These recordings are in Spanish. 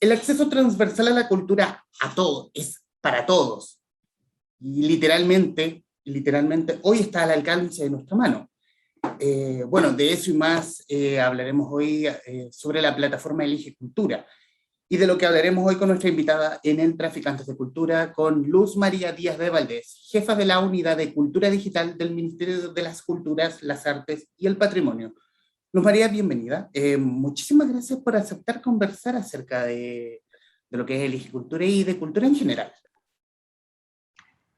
El acceso transversal a la cultura a todos, es para todos. Y literalmente, hoy está al alcance de nuestra mano. Bueno, de eso y más hablaremos hoy sobre la plataforma Elige Cultura, y de lo que hablaremos hoy con nuestra invitada en el Traficantes de Cultura, con Luz María Díaz de Valdés, jefa de la Unidad de Cultura Digital del Ministerio de las Culturas, las Artes y el Patrimonio. Luz María, bienvenida. Muchísimas gracias por aceptar conversar acerca de lo que es Elige Cultura y de cultura en general.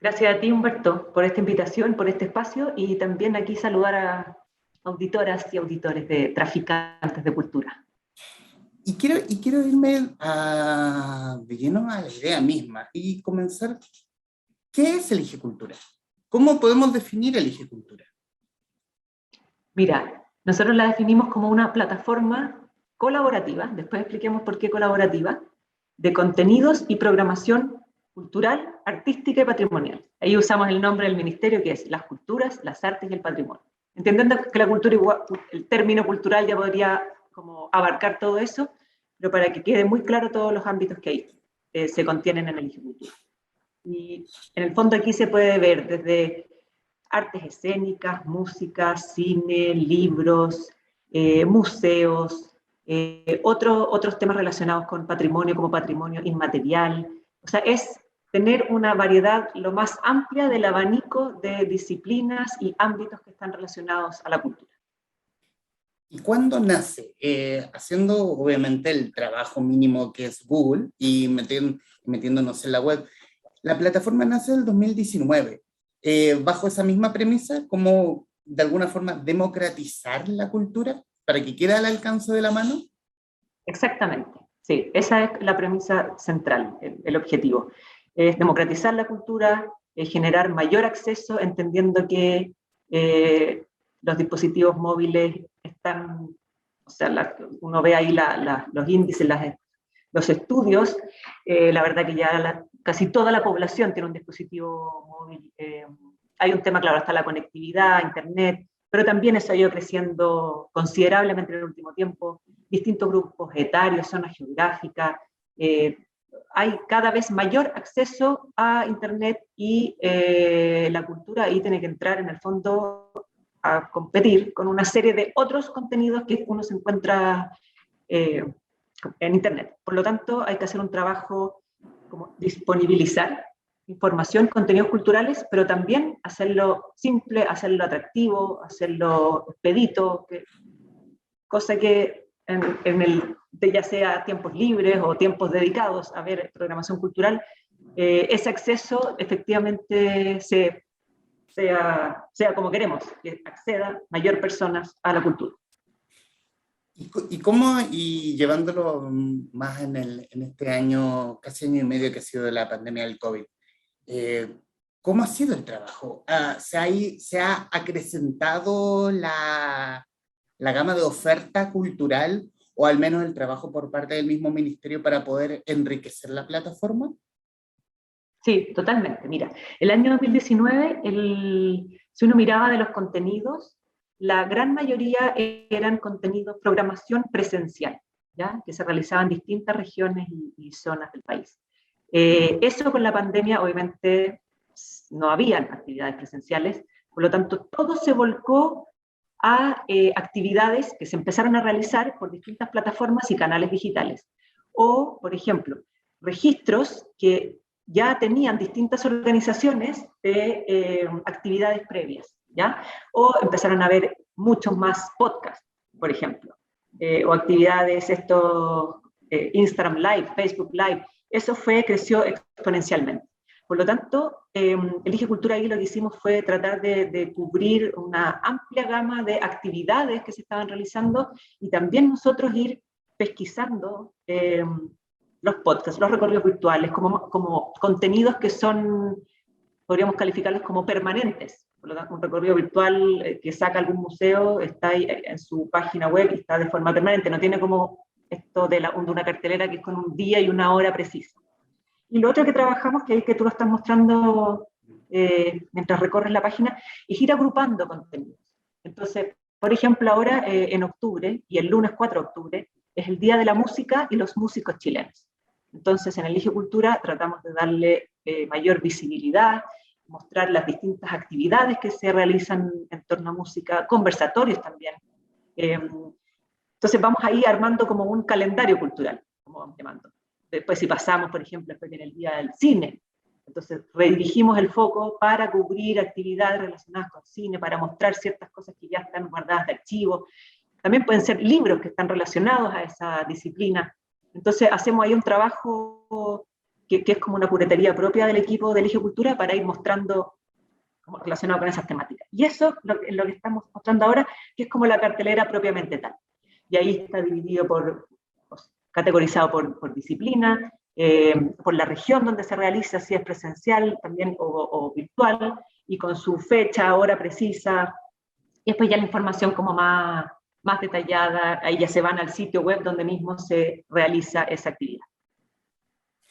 Gracias a ti, Humberto, por esta invitación, por este espacio, y también aquí saludar a auditoras y auditores de Traficantes de Cultura. Y quiero irme de lleno a la idea misma y comenzar. ¿Qué es Elige Cultura? ¿Cómo podemos definir Elige Cultura? Mira, nosotros la definimos como una plataforma colaborativa, después expliquemos por qué colaborativa, de contenidos y programación cultural, artística y patrimonial. Ahí usamos el nombre del ministerio, que es las culturas, las artes y el patrimonio. Entendiendo que la cultura, igual, el término cultural ya podría como abarcar todo eso, pero para que quede muy claro todos los ámbitos que ahí se contienen en Elige Cultura. Y en el fondo aquí se puede ver desde artes escénicas, música, cine, libros, museos, otros temas relacionados con patrimonio como patrimonio inmaterial. O sea, es tener una variedad lo más amplia del abanico de disciplinas y ámbitos que están relacionados a la cultura. ¿Y cuándo nace? Haciendo obviamente el trabajo mínimo que es Google y metiéndonos en la web. La plataforma nace en el 2019. Bajo esa misma premisa, como de alguna forma democratizar la cultura para que quede al alcance de la mano. Exactamente, sí, esa es la premisa central, el objetivo. Es democratizar la cultura, generar mayor acceso, entendiendo que los dispositivos móviles están, o sea, uno ve ahí los índices, los estudios, la verdad que ya casi toda la población tiene un dispositivo móvil. Hay un tema, claro, está la conectividad, internet, pero también eso ha ido creciendo considerablemente en el último tiempo, distintos grupos etarios, zonas geográficas, hay cada vez mayor acceso a internet y la cultura ahí tiene que entrar en el fondo a competir con una serie de otros contenidos que uno se encuentra en internet. Por lo tanto, hay que hacer un trabajo como disponibilizar información, contenidos culturales, pero también hacerlo simple, hacerlo atractivo, hacerlo expedito, cosa que ya sea tiempos libres o tiempos dedicados a ver programación cultural, ese acceso efectivamente sea como queremos, que acceda mayor personas a la cultura. Y llevándolo más en este año, casi año y medio que ha sido de la pandemia del COVID, ¿cómo ha sido el trabajo? ¿Se ha acrecentado la gama de oferta cultural, o al menos el trabajo por parte del mismo ministerio para poder enriquecer la plataforma? Sí, totalmente. Mira, el año 2019, si uno miraba de los contenidos, la gran mayoría eran contenidos, programación presencial, ¿ya? Que se realizaban en distintas regiones y zonas del país. Eso con la pandemia, obviamente, no habían actividades presenciales, por lo tanto, todo se volcó a actividades que se empezaron a realizar por distintas plataformas y canales digitales. O, por ejemplo, registros que ya tenían distintas organizaciones de actividades previas, ¿ya? O empezaron a haber muchos más podcasts, por ejemplo, o actividades, Instagram Live, Facebook Live, eso creció exponencialmente. Por lo tanto, Elige Cultura ahí lo que hicimos fue tratar de cubrir una amplia gama de actividades que se estaban realizando y también nosotros ir pesquisando los podcasts, los recorridos virtuales, como contenidos que podríamos calificarlos como permanentes. Por lo tanto, un recorrido virtual que saca algún museo está ahí en su página web y está de forma permanente, no tiene como esto de una cartelera que es con un día y una hora precisa. Y lo otro que trabajamos, que es que tú lo estás mostrando mientras recorres la página, es ir agrupando contenidos. Entonces, por ejemplo, ahora en octubre, y el lunes 4 de octubre, es el Día de la Música y los Músicos Chilenos. Entonces, en Elige Cultura tratamos de darle mayor visibilidad, mostrar las distintas actividades que se realizan en torno a música, conversatorios también. Entonces vamos ahí armando como un calendario cultural, como vamos llamando. Después si pasamos, por ejemplo, después viene el Día del Cine, entonces redirigimos el foco para cubrir actividades relacionadas con cine, para mostrar ciertas cosas que ya están guardadas de archivo. También pueden ser libros que están relacionados a esa disciplina. Entonces hacemos ahí un trabajo que es como una curaduría propia del equipo de Elige Cultura para ir mostrando relacionado con esas temáticas. Y eso es lo que estamos mostrando ahora, que es como la cartelera propiamente tal. Y ahí está dividido categorizado por disciplina, por la región donde se realiza, si es presencial también o virtual, y con su fecha, hora precisa, y después ya la información como más detallada, ahí ya se van al sitio web donde mismo se realiza esa actividad.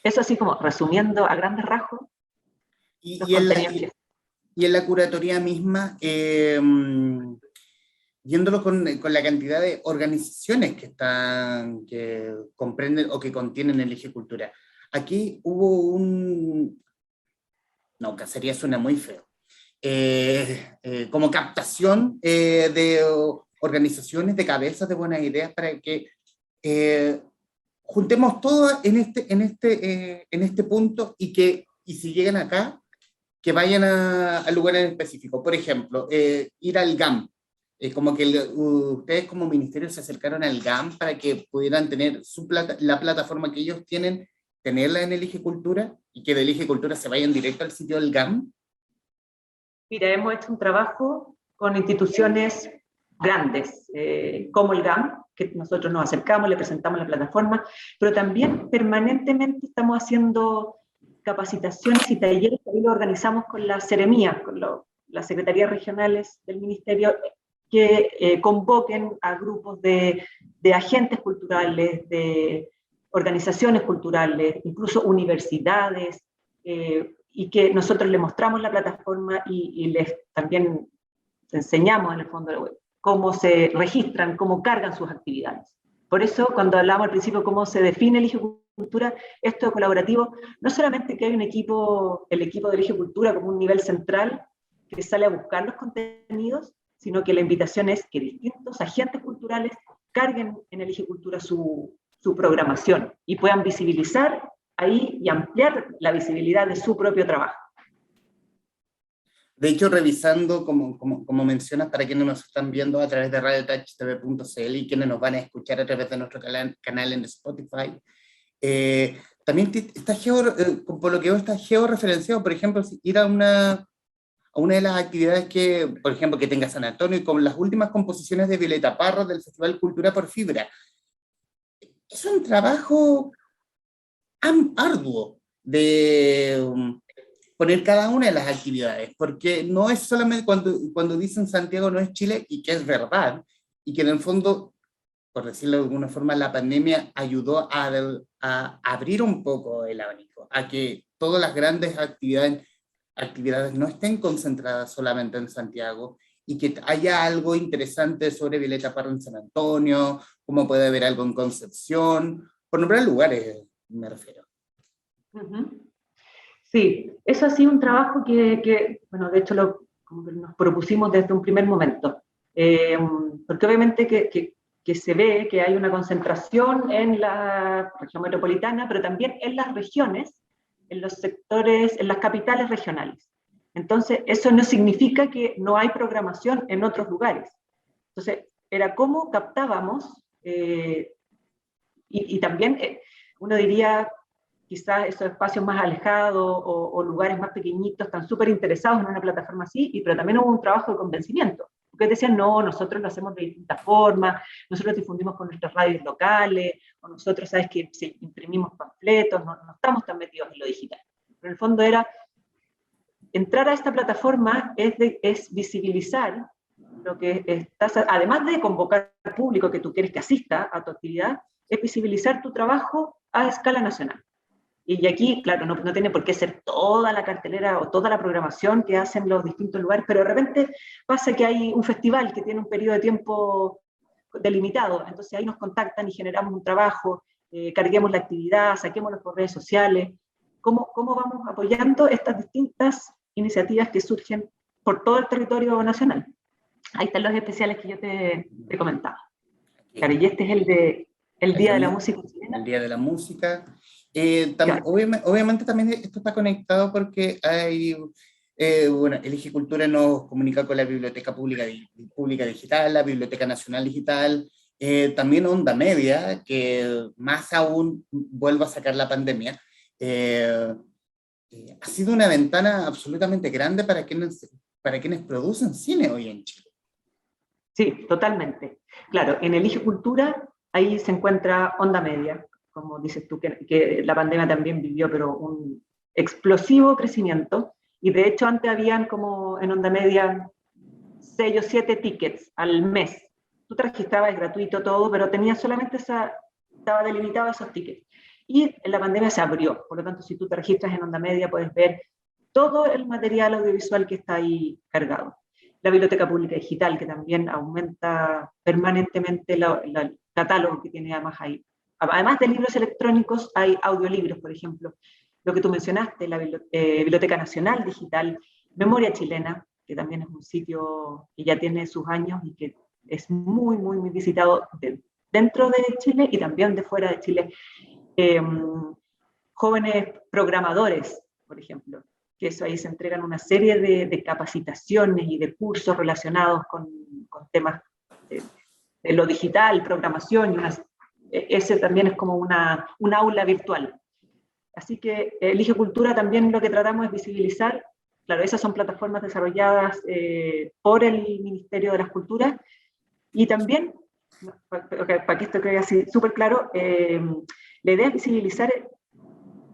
Eso así como resumiendo a grandes rasgos los contenidos. Y en la curatoría misma, viéndolo con la cantidad de organizaciones que comprenden o que contienen el Elige Cultura, aquí hubo no, cacería suena muy feo, como captación de organizaciones, de cabezas de buenas ideas para que juntemos todo en este punto y si llegan acá, que vayan al lugar en específico. Por ejemplo, ir al GAM. Como que ustedes como ministerio se acercaron al GAM para que pudieran tener la plataforma que ellos tienen, tenerla en Elige Cultura, y que de Elige Cultura se vayan directo al sitio del GAM. Mira, hemos hecho un trabajo con instituciones grandes, como el GAM, que nosotros nos acercamos, le presentamos la plataforma, pero también permanentemente estamos haciendo capacitaciones y talleres que ahí lo organizamos con la Seremía, con las secretarías regionales del ministerio, que convoquen a grupos de agentes culturales, de organizaciones culturales, incluso universidades, y que nosotros les mostramos la plataforma y les también enseñamos en el fondo cómo se registran, cómo cargan sus actividades. Por eso, cuando hablamos al principio cómo se define el Elige Cultura, esto es colaborativo, no solamente que hay el equipo de Elige Cultura como un nivel central que sale a buscar los contenidos, sino que la invitación es que distintos agentes culturales carguen en Elige Cultura su programación y puedan visibilizar ahí y ampliar la visibilidad de su propio trabajo. De hecho, revisando, como mencionas, para quienes nos están viendo a través de radiotouchtv.cl y quienes nos van a escuchar a través de nuestro canal en Spotify, también está por lo que veo está georreferenciado. Por ejemplo, si ir a una de las actividades que, por ejemplo, que tenga San Antonio, y con las últimas composiciones de Violeta Parra del Festival Cultura por Fibra. Es un trabajo arduo de poner cada una de las actividades, porque no es solamente cuando dicen Santiago no es Chile, y que es verdad, y que en el fondo, por decirlo de alguna forma, la pandemia ayudó a abrir un poco el abanico, a que todas las grandes actividades no estén concentradas solamente en Santiago, y que haya algo interesante sobre Violeta Parra en San Antonio, como puede haber algo en Concepción, por nombrar lugares, me refiero. Sí, eso ha sido un trabajo que bueno, de hecho como que nos propusimos desde un primer momento, porque obviamente que se ve que hay una concentración en la región metropolitana, pero también en las regiones, en los sectores, en las capitales regionales. Entonces, eso no significa que no hay programación en otros lugares. Entonces, era cómo captábamos, y también uno diría, quizás esos espacios más alejados o lugares más pequeñitos están súper interesados en una plataforma así, pero también hubo un trabajo de convencimiento. Porque decían, no, nosotros lo hacemos de distintas formas, nosotros difundimos con nuestras radios locales, o nosotros, sabes que si imprimimos panfletos, no estamos tan metidos en lo digital. Pero en el fondo era, entrar a esta plataforma es visibilizar lo que estás, además de convocar al público que tú quieres que asista a tu actividad, es visibilizar tu trabajo a escala nacional. Y aquí, claro, no tiene por qué ser toda la cartelera o toda la programación que hacen los distintos lugares, pero de repente pasa que hay un festival que tiene un periodo de tiempo delimitado, entonces ahí nos contactan y generamos un trabajo, carguemos la actividad, saquémoslo por redes sociales, cómo vamos apoyando estas distintas iniciativas que surgen por todo el territorio nacional. Ahí están los especiales que yo te comentaba. Claro, y este es el Día de la Música Chilena. El Día de la Música. Claro. Obviamente también esto está conectado porque hay, bueno, Elige Cultura nos comunica con la Biblioteca Pública Digital, la Biblioteca Nacional Digital, también Onda Media, que más aún vuelve a sacar la pandemia. Ha sido una ventana absolutamente grande para quienes producen cine hoy en Chile. Sí, totalmente. Claro, en Elige Cultura, ahí se encuentra Onda Media, como dices tú, que la pandemia también vivió, pero un explosivo crecimiento, y de hecho antes habían como en Onda Media 6 o 7 tickets al mes. Tú te registrabas, es gratuito todo, pero tenías solamente estaba delimitado esos tickets. Y en la pandemia se abrió, por lo tanto, si tú te registras en Onda Media, puedes ver todo el material audiovisual que está ahí cargado. La Biblioteca Pública Digital, que también aumenta permanentemente el catálogo que tiene además ahí. Además de libros electrónicos, hay audiolibros, por ejemplo. Lo que tú mencionaste, la Biblioteca Nacional Digital, Memoria Chilena, que también es un sitio que ya tiene sus años y que es muy, muy, muy visitado dentro de Chile y también de fuera de Chile. Jóvenes programadores, por ejemplo, que eso ahí se entregan una serie de capacitaciones y de cursos relacionados con temas de lo digital, programación, ese también es como un aula virtual. Así que Elige Cultura también lo que tratamos es visibilizar, claro, esas son plataformas desarrolladas por el Ministerio de las Culturas, y también, para que esto quede así súper claro, la idea es visibilizar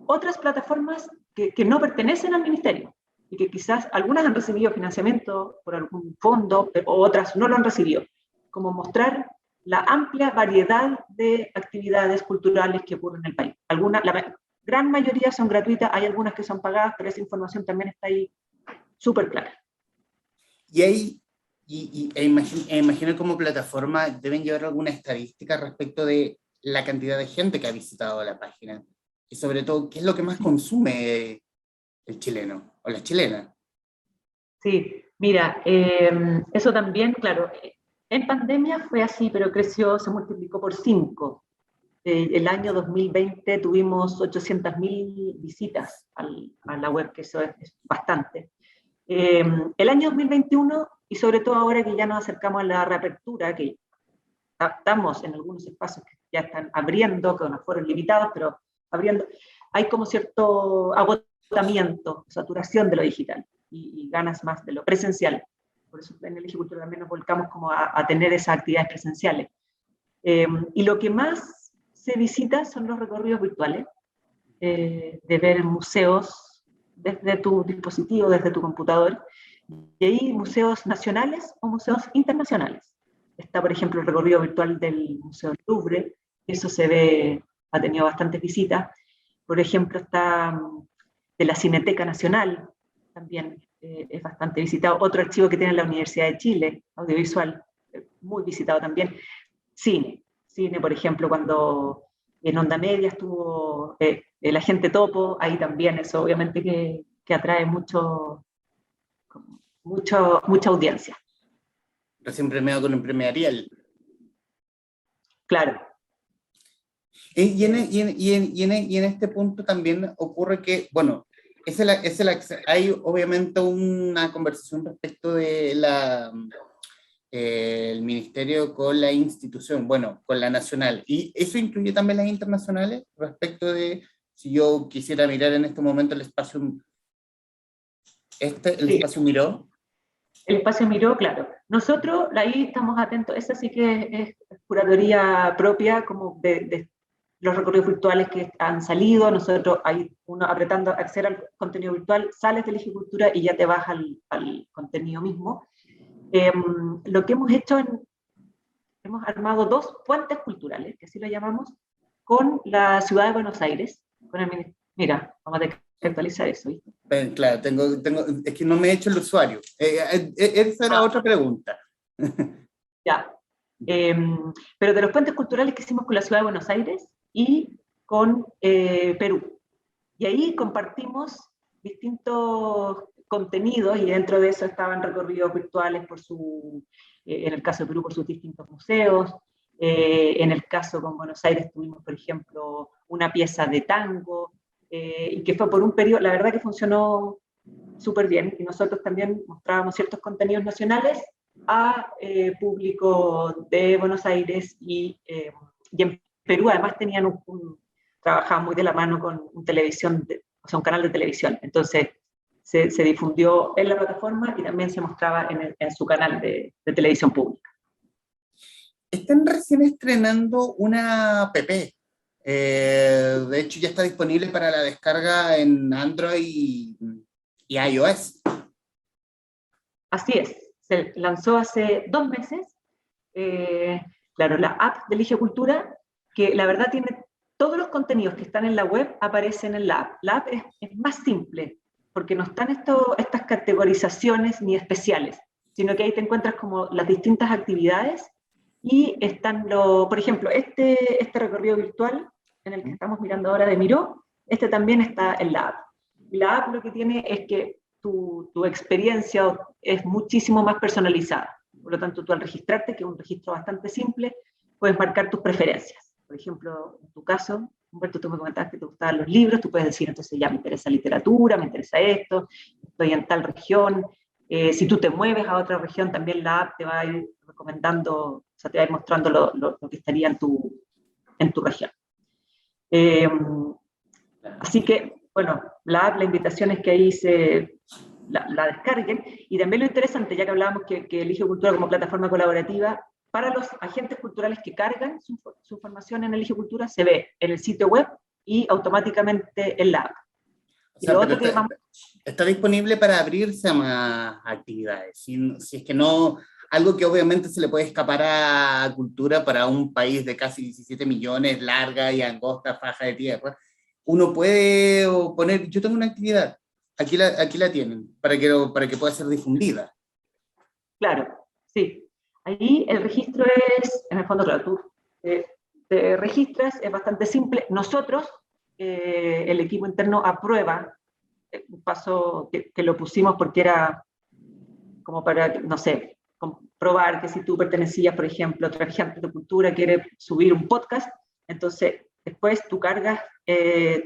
otras plataformas que no pertenecen al ministerio y que quizás algunas han recibido financiamiento por algún fondo o otras no lo han recibido, como mostrar la amplia variedad de actividades culturales que ocurren en el país. La gran mayoría son gratuitas, hay algunas que son pagadas, pero esa información también está ahí súper clara. Y ahí, imagino como plataforma deben llevar alguna estadística respecto de la cantidad de gente que ha visitado la página. Y sobre todo, ¿qué es lo que más consume el chileno o la chilena? Sí, mira, eso también, claro, en pandemia fue así, pero creció, se multiplicó por 5. El año 2020 tuvimos 800.000 visitas a la web, que eso es bastante. El año 2021, y sobre todo ahora que ya nos acercamos a la reapertura, que estamos en algunos espacios que ya están abriendo, con aforos limitados, pero abriendo, hay como cierto agotamiento, saturación de lo digital y ganas más de lo presencial. Por eso en Elige Cultura también nos volcamos como a tener esas actividades presenciales. Y lo que más se visita son los recorridos virtuales, de ver museos desde tu dispositivo, desde tu computador, y hay museos nacionales o museos internacionales. Está, por ejemplo, el recorrido virtual del Museo del Louvre, eso ha tenido bastantes visitas. Por ejemplo, está de la Cineteca Nacional, también es bastante visitado. Otro archivo que tiene la Universidad de Chile, audiovisual, muy visitado también. Cine, por ejemplo, cuando en Onda Media estuvo el Agente Topo, ahí también eso obviamente que atrae mucha audiencia. Recién premiado con un premio Ariel. Claro. Y en este punto también ocurre que, bueno, hay obviamente una conversación respecto de el ministerio con la institución, bueno, con la nacional, y eso incluye también las internacionales, respecto de si yo quisiera mirar en este momento el espacio Miró. El espacio Miró, claro. Nosotros ahí estamos atentos, esa sí que es curatoría propia, como de los recorridos virtuales que han salido. Nosotros ahí, uno apretando acceder al contenido virtual, sales de Elige Cultura y ya te vas al contenido mismo. Lo que hemos hecho, hemos armado 2 puentes culturales, que así lo llamamos, con la ciudad de Buenos Aires, con el ministerio. Mira, vamos a tener que actualizar eso, ¿viste? Claro, es que no me he hecho el usuario. Esa era otra pregunta. Ya. Pero de los puentes culturales que hicimos con la ciudad de Buenos Aires y con Perú. Y ahí compartimos distintos contenidos, y dentro de eso estaban recorridos virtuales en el caso de Perú, por sus distintos museos. En el caso con Buenos Aires tuvimos, por ejemplo, una pieza de tango, y que fue por un periodo, la verdad que funcionó súper bien, y nosotros también mostrábamos ciertos contenidos nacionales a público de Buenos Aires, y en Perú además trabajaban muy de la mano con un canal de televisión, entonces se difundió en la plataforma y también se mostraba en su canal de televisión pública. Están recién estrenando una app. De hecho, ya está disponible para la descarga en Android y iOS. Así es, se lanzó hace 2 meses. Claro, la app de Elige Cultura, que la verdad tiene todos los contenidos que están en la web, aparecen en la app. La app es más simple, porque no están estas categorizaciones ni especiales, sino que ahí te encuentras como las distintas actividades, y están, por ejemplo, este recorrido virtual en el que estamos mirando ahora de Miró, este también está en la app. Y la app lo que tiene es que tu experiencia es muchísimo más personalizada. Por lo tanto, tú al registrarte, que es un registro bastante simple, puedes marcar tus preferencias. Por ejemplo, en tu caso, Humberto, tú me comentabas que te gustaban los libros, tú puedes decir, entonces ya me interesa literatura, me interesa esto, estoy en tal región. Si tú te mueves a otra región, también la app te va a ir recomendando, o sea, te va a ir mostrando lo que estaría en tu región. Así que, bueno, la app, la invitación es que ahí la descarguen. Y también lo interesante, ya que hablábamos que Elige Cultura como plataforma colaborativa, para los agentes culturales que cargan su formación en Elige Cultura, se ve en el sitio web y automáticamente en la app. O sea, pero está disponible para abrirse a más actividades. Si es que no, algo que obviamente se le puede escapar a cultura para un país de casi 17 millones, larga y angosta faja de tierra, uno puede poner, yo tengo una actividad, aquí la tienen, para que pueda ser difundida. Claro, sí. Ahí el registro es, en el fondo, claro, tú te registras, es bastante simple. Nosotros, el equipo interno, aprueba un paso que lo pusimos porque era como para, no sé, comprobar que si tú pertenecías, por ejemplo, a otra agente de cultura, quiere subir un podcast, entonces después tú cargas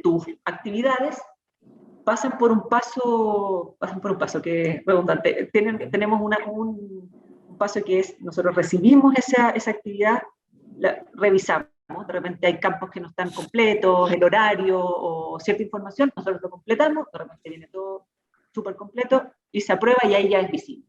tus actividades, pasan por un paso que es redundante. Tenemos un paso que es, nosotros recibimos esa actividad, la revisamos, de repente hay campos que no están completos, el horario o cierta información, nosotros lo completamos, de repente viene todo súper completo y se aprueba y ahí ya es visible.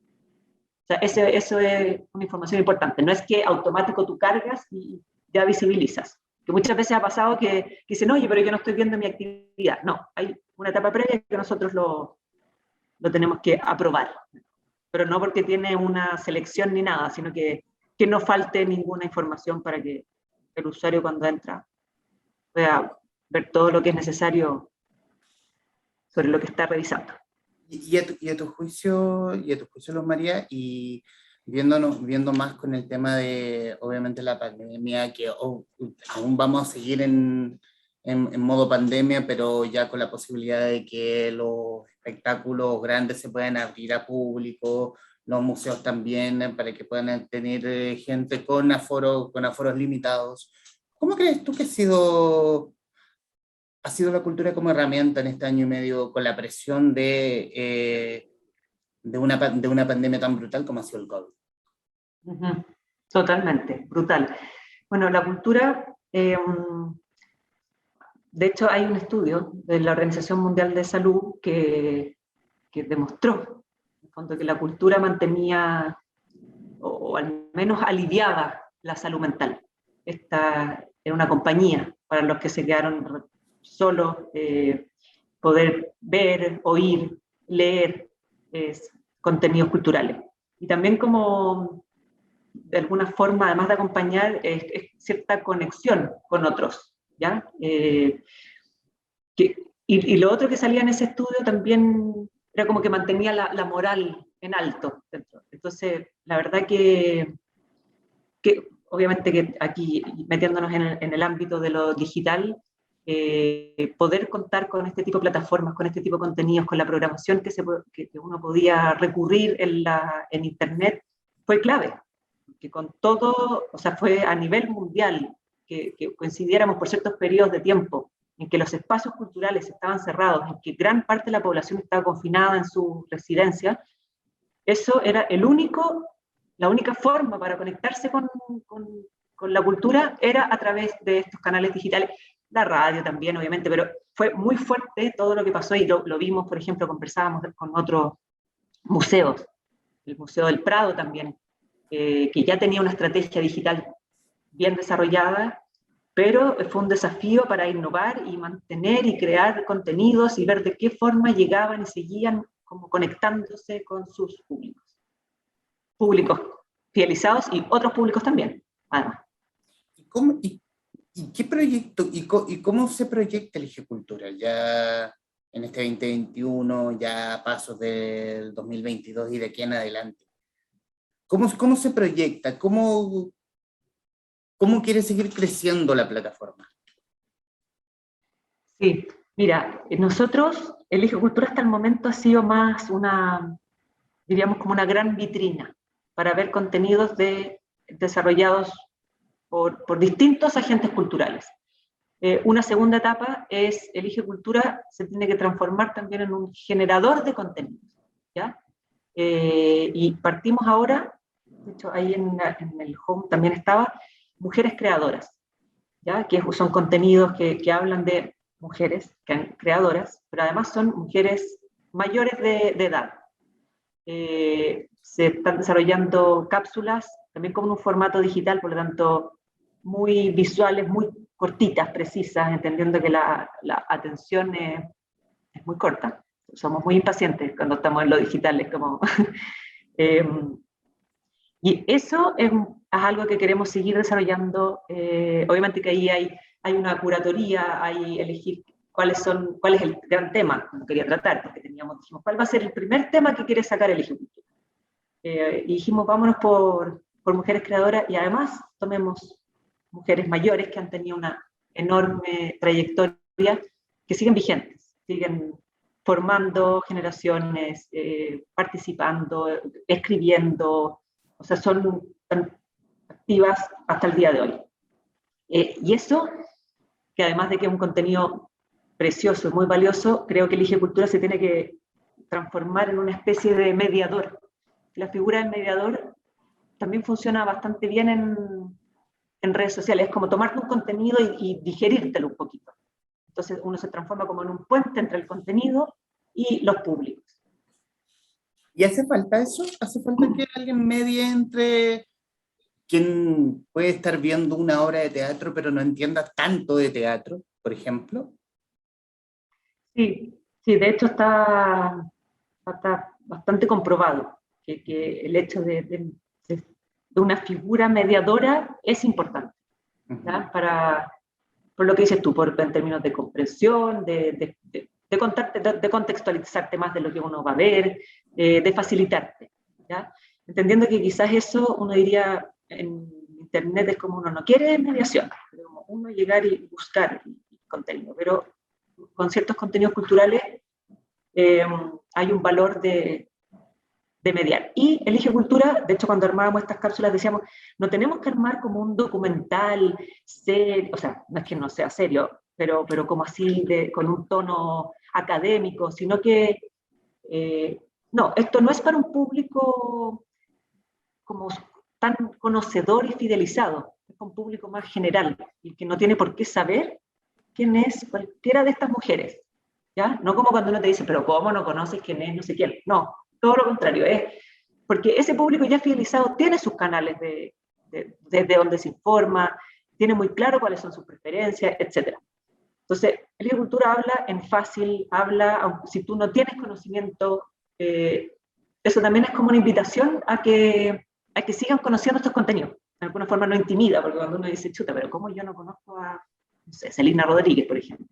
O sea, eso es una información importante, no es que automático tú cargas y ya visibilizas. Que muchas veces ha pasado que dicen, oye, pero yo no estoy viendo mi actividad. No, hay una etapa previa que nosotros lo tenemos que aprobar. Pero no porque tiene una selección ni nada, sino que no falte ninguna información para que el usuario cuando entra pueda ver todo lo que es necesario sobre lo que está revisando. Y a tu juicio, Luz María, y viendo más con el tema de, obviamente, la pandemia, que aún vamos a seguir en modo pandemia, pero ya con la posibilidad de que los espectáculos grandes se puedan abrir a público, los museos también, para que puedan tener gente con aforos limitados. ¿Cómo crees tú que ha sido la cultura como herramienta en este año y medio con la presión de una pandemia tan brutal como ha sido el COVID? Uh-huh. Totalmente, brutal. Bueno, la cultura, de hecho hay un estudio de la Organización Mundial de Salud que demostró, en el fondo, que la cultura mantenía, o al menos aliviaba la salud mental. Esta era una compañía para los que se quedaron solos, poder ver, oír, leer contenidos culturales. Y también como, de alguna forma, además de acompañar, es cierta conexión con otros, ¿ya? Y lo otro que salía en ese estudio también era como que mantenía la moral en alto. Entonces, la verdad que obviamente que aquí, metiéndonos en el ámbito de lo digital, poder contar con este tipo de plataformas, con este tipo de contenidos, con la programación que uno podía recurrir en Internet, fue clave. Que con todo, o sea, fue a nivel mundial, que coincidiéramos por ciertos periodos de tiempo en que los espacios culturales estaban cerrados, en que gran parte de la población estaba confinada en su residencia, eso era la única forma para conectarse con la cultura era a través de estos canales digitales, la radio también, obviamente, pero fue muy fuerte todo lo que pasó y lo vimos, por ejemplo, conversábamos con otros museos, el Museo del Prado también, que ya tenía una estrategia digital bien desarrollada, pero fue un desafío para innovar y mantener y crear contenidos y ver de qué forma llegaban y seguían como conectándose con sus públicos fidelizados y otros públicos también, además. ¿Y qué proyecto, y cómo se proyecta el Eje Cultura? Ya en este 2021, ya pasos del 2022 y de aquí en adelante. ¿Cómo se proyecta? ¿Cómo quiere seguir creciendo la plataforma? Sí, mira, nosotros, el Eje Cultura hasta el momento ha sido más diríamos, como una gran vitrina para ver contenidos desarrollados por distintos agentes culturales. Una segunda etapa es el Eje Cultura se tiene que transformar también en un generador de contenidos, ¿ya? Y partimos ahora, de hecho ahí en el home también estaba, mujeres creadoras, ¿ya? Que son contenidos que hablan de mujeres creadoras, pero además son mujeres mayores de edad. Se están desarrollando cápsulas, también como en un formato digital, por lo tanto, muy visuales, muy cortitas, precisas, entendiendo que la atención es muy corta. Somos muy impacientes cuando estamos en lo digital, es como... y eso es algo que queremos seguir desarrollando. Obviamente que ahí hay una curatoría, hay elegir cuál es el gran tema que quería tratar, porque dijimos, ¿cuál va a ser el primer tema que quiere sacar el Ejecutivo? Y dijimos, vámonos por mujeres creadoras y además tomemos mujeres mayores que han tenido una enorme trayectoria, que siguen vigentes, siguen formando generaciones, participando, escribiendo, o sea, son activas hasta el día de hoy. Y eso, que además de que es un contenido precioso, muy valioso, creo que el Eje Cultura se tiene que transformar en una especie de mediador. La figura del mediador también funciona bastante bien en redes sociales, es como tomarte un contenido y digerírtelo un poquito. Entonces uno se transforma como en un puente entre el contenido y los públicos. ¿Y hace falta eso? ¿Hace falta que alguien medie entre quien puede estar viendo una obra de teatro pero no entienda tanto de teatro, por ejemplo? Sí, sí, de hecho está bastante comprobado que el hecho de una figura mediadora es importante, ¿ya? Por lo que dices tú, en términos de comprensión, de contextualizarte más de lo que uno va a ver, de facilitarte, ¿ya? Entendiendo que quizás eso uno diría en Internet es como uno no quiere mediación, pero como uno llegar y buscar contenido, pero con ciertos contenidos culturales hay un valor de mediar. Y Elige Cultura, de hecho, cuando armábamos estas cápsulas decíamos, no tenemos que armar como un documental serio, o sea, no es que no sea serio, pero como así, con un tono académico, sino que, no, esto no es para un público como tan conocedor y fidelizado, es para un público más general, y que no tiene por qué saber quién es cualquiera de estas mujeres, ¿ya? No como cuando uno te dice, pero ¿cómo no conoces quién es no sé quién? No, todo lo contrario, es porque ese público ya fidelizado tiene sus canales desde donde se informa, tiene muy claro cuáles son sus preferencias, etc. Entonces, el agricultura habla en fácil, aunque si tú no tienes conocimiento, eso también es como una invitación a que sigan conociendo estos contenidos. De alguna forma no intimida, porque cuando uno dice, chuta, pero ¿cómo yo no conozco a, no sé, Celina Rodríguez, por ejemplo?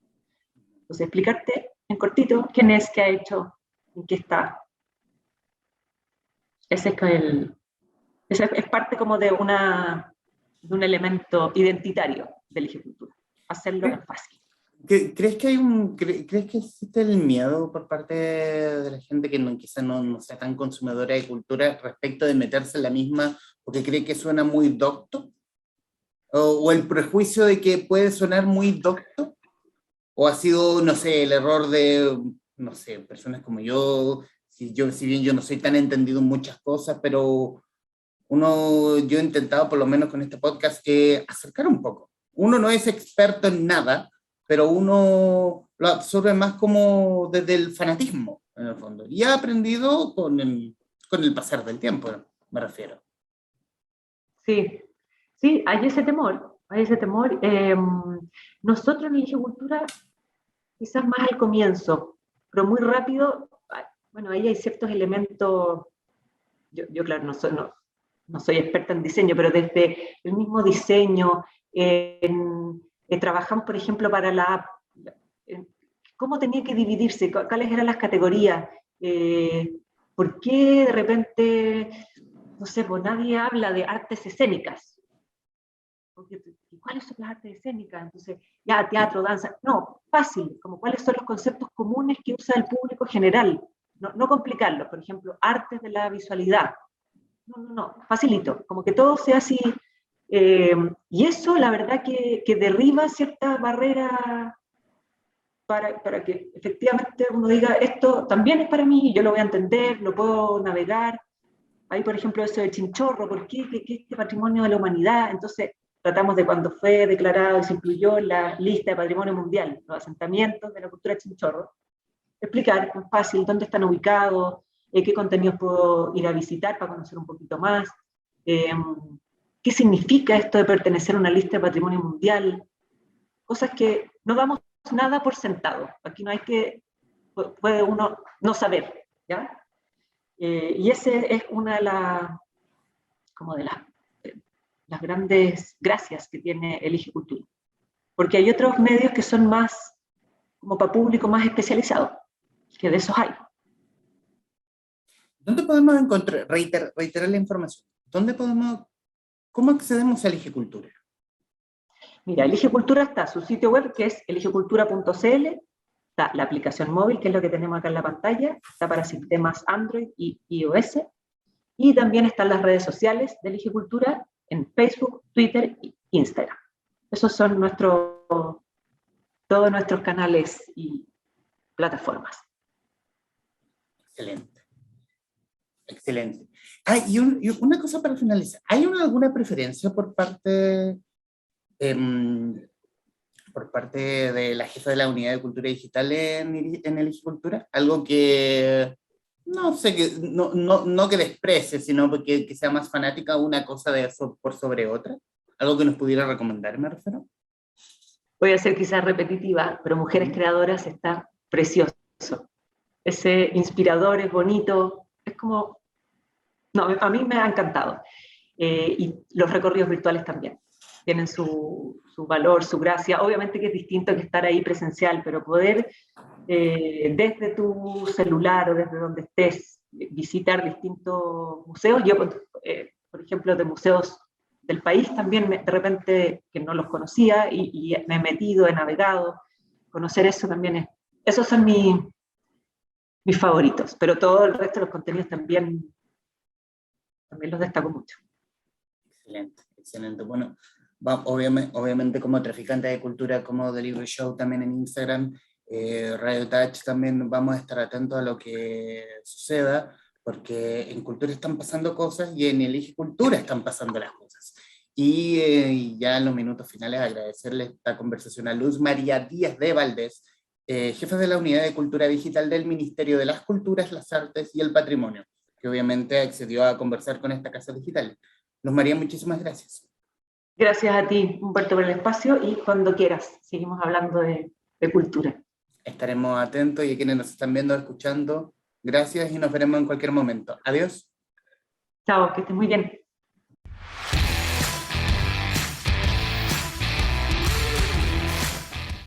Entonces, explicarte en cortito quién es, qué ha hecho, en qué está. Ese es parte como de de un elemento identitario del Ligicultura. Hacerlo es fácil. ¿Crees que crees que existe el miedo por parte de la gente que quizá no sea tan consumidora de cultura respecto de meterse en la misma porque cree que suena muy docto? ¿O el prejuicio de que puede sonar muy docto? ¿O ha sido, no sé, el error de, no sé, personas como yo, si bien yo no soy tan entendido en muchas cosas, pero yo he intentado, por lo menos con este podcast, acercar un poco. Uno no es experto en nada, pero uno lo absorbe más como desde el fanatismo, en el fondo. Y ha aprendido con el pasar del tiempo, me refiero. Sí, sí, hay ese temor, hay ese temor. Nosotros en Ligicultura, quizás más al comienzo, pero muy rápido, bueno, ahí hay ciertos elementos, yo claro, no soy experta en diseño, pero desde el mismo diseño, trabajamos, por ejemplo, para la app, cómo tenía que dividirse, cuáles eran las categorías, por qué de repente, no sé, pues nadie habla de artes escénicas. Porque, ¿cuáles son las artes escénicas? Entonces, ya, teatro, danza, no, fácil, como cuáles son los conceptos comunes que usa el público general, no complicarlo, por ejemplo, artes de la visualidad, no, facilito, como que todo sea así, y eso la verdad que derriba ciertas barreras para que efectivamente uno diga, esto también es para mí, yo lo voy a entender, lo puedo navegar. Hay, por ejemplo, eso de Chinchorro, ¿por qué? ¿Qué este patrimonio de la humanidad? Entonces, tratamos de cuando fue declarado y se incluyó en la lista de patrimonio mundial, los asentamientos de la cultura Chinchorro, explicar fácil dónde están ubicados, qué contenidos puedo ir a visitar para conocer un poquito más, qué significa esto de pertenecer a una lista de patrimonio mundial, cosas que no damos nada por sentado. Aquí no hay que, puede uno no saber, ¿ya? Y ese es una de las grandes gracias que tiene el Ligicultura. Porque hay otros medios que son más, como para público más especializado, que de esos hay. ¿Dónde podemos encontrar, reiterar la información? ¿Cómo accedemos a Ligicultura? Mira, Ligicultura está su sitio web, que es eligicultura.cl, está la aplicación móvil, que es lo que tenemos acá en la pantalla, está para sistemas Android y iOS, y también están las redes sociales de Ligicultura en Facebook, Twitter e Instagram. Esos son todos nuestros canales y plataformas. Excelente. Excelente. Y una cosa para finalizar. ¿Hay alguna preferencia por parte de la jefa de la Unidad de Cultura Digital en Ligicultura? Algo que, no sé, no que desprecie, sino que sea más fanática una cosa por sobre otra. Algo que nos pudiera recomendar, me refiero. Voy a ser quizás repetitiva, pero Mujeres Creadoras está precioso. Ese inspirador es bonito, es como, no, a mí me ha encantado. Y los recorridos virtuales también tienen su valor, su gracia. Obviamente que es distinto que estar ahí presencial, pero poder desde tu celular o desde donde estés visitar distintos museos. Yo, por ejemplo, de museos del país también de repente que no los conocía y me he metido, he navegado. Conocer eso también esos son mis favoritos, pero todo el resto de los contenidos también los destaco mucho. Excelente, excelente. Bueno, obviamente como traficante de cultura, como Delivery Show también en Instagram, Radio Touch también vamos a estar atentos a lo que suceda, porque en cultura están pasando cosas y en Ligicultura están pasando las cosas. Y ya en los minutos finales agradecerle esta conversación a Luz María Díaz de Valdés, jefa de la Unidad de Cultura Digital del Ministerio de las Culturas, las Artes y el Patrimonio, que obviamente accedió a conversar con esta casa digital. Luz María, muchísimas gracias. Gracias a ti, Humberto, por el espacio y cuando quieras, seguimos hablando de cultura. Estaremos atentos y a quienes nos están viendo o escuchando, gracias y nos veremos en cualquier momento. Adiós. Chao, que estés muy bien.